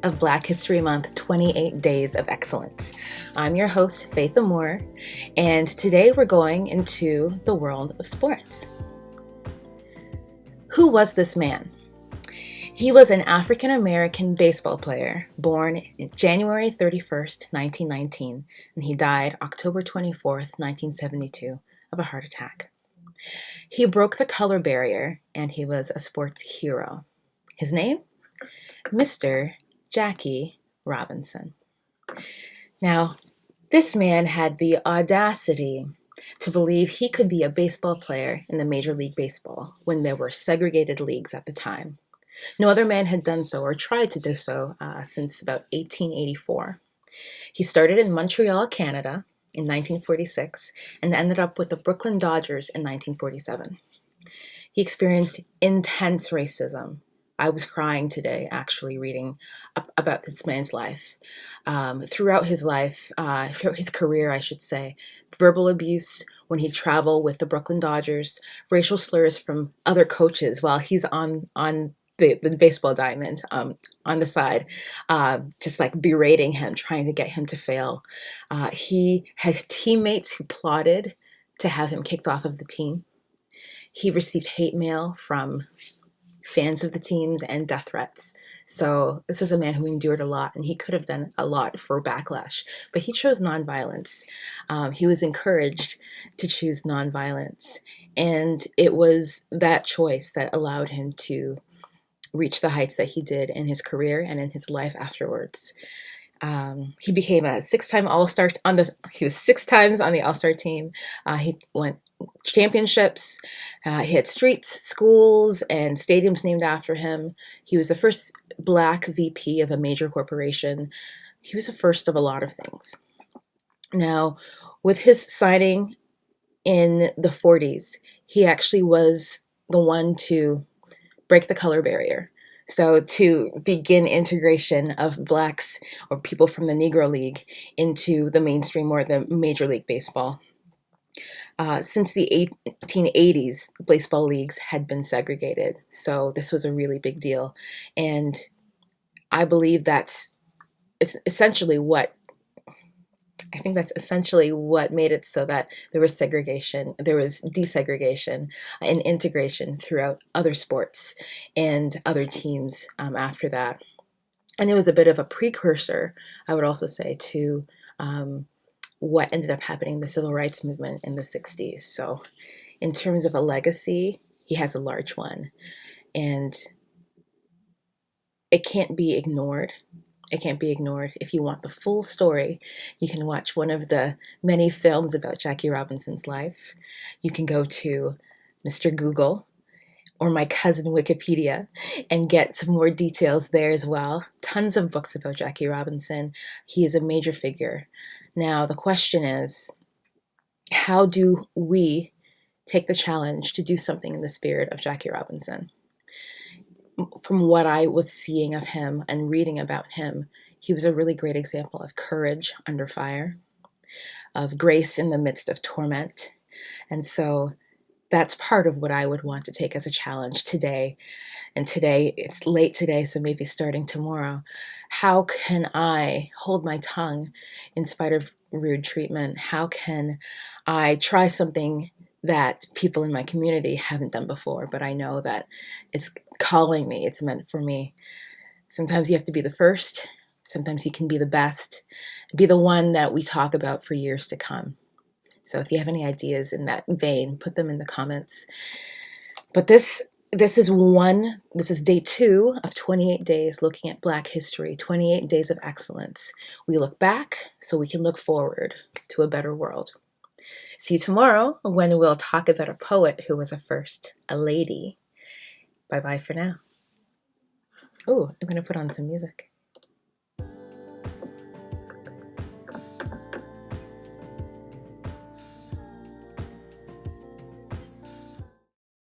of Black History Month 28 Days of Excellence. I'm your host, Faith Amore, and today we're going into the world of sports. Who was this man? He was an African-American baseball player born January 31st, 1919, and he died October 24th, 1972, of a heart attack. He broke the color barrier, and he was a sports hero. His name? Mr. Jackie Robinson. Now, this man had the audacity to believe he could be a baseball player in the Major League Baseball when there were segregated leagues at the time. No other man had done so or tried to do so since about 1884. He started in Montreal, Canada in 1946 and ended up with the Brooklyn Dodgers in 1947. He experienced intense racism. I was crying today, actually, reading about this man's life. Throughout his life, throughout his career, I should say, verbal abuse when he'd travel with the Brooklyn Dodgers, racial slurs from other coaches while he's on the baseball diamond on the side, just like berating him, trying to get him to fail. He had teammates who plotted to have him kicked off of the team. He received hate mail from fans of the teams and death threats. So this was a man who endured a lot, and he could have done a lot for backlash, but he chose nonviolence. He was encouraged to choose nonviolence, and it was that choice that allowed him to reach the heights that he did in his career and in his life afterwards. He became a six-time All-Star. He was 6 times on the All-Star team. He won championships. He had streets, schools, and stadiums named after him. He was the first Black VP of a major corporation. He was the first of a lot of things. Now, with his signing in the 40s, he actually was the one to break the color barrier. So to begin integration of Blacks or people from the Negro League into the mainstream or the Major League Baseball. Since the 1880s, baseball leagues had been segregated. So this was a really big deal. And I believe that's essentially I think that's essentially what made it so that there was segregation, there was desegregation and integration throughout other sports and other teams after that. And it was a bit of a precursor, I would also say, to what ended up happening in the civil rights movement in the 60s. So in terms of a legacy, he has a large one. And it can't be ignored. It can't be ignored. If you want the full story, you can watch one of the many films about Jackie Robinson's life. You can go to Mr. Google or my cousin Wikipedia and get some more details there as well. Tons of books about Jackie Robinson. He is a major figure. Now, the question is, how do we take the challenge to do something in the spirit of Jackie Robinson? From what I was seeing of him and reading about him, he was a really great example of courage under fire, of grace in the midst of torment. And so that's part of what I would want to take as a challenge today. And today, it's late today, so maybe starting tomorrow. How can I hold my tongue in spite of rude treatment? How can I try something that people in my community haven't done before, but I know that it's calling me, it's meant for me. Sometimes you have to be the first, sometimes you can be the best, be the one that we talk about for years to come. So if you have any ideas in that vein, put them in the comments. But this is day 2 of 28 days looking at Black history, 28 days of excellence. We look back so we can look forward to a better world. See you tomorrow when we'll talk about a poet who was a lady. Bye-bye for now. Oh, I'm going to put on some music.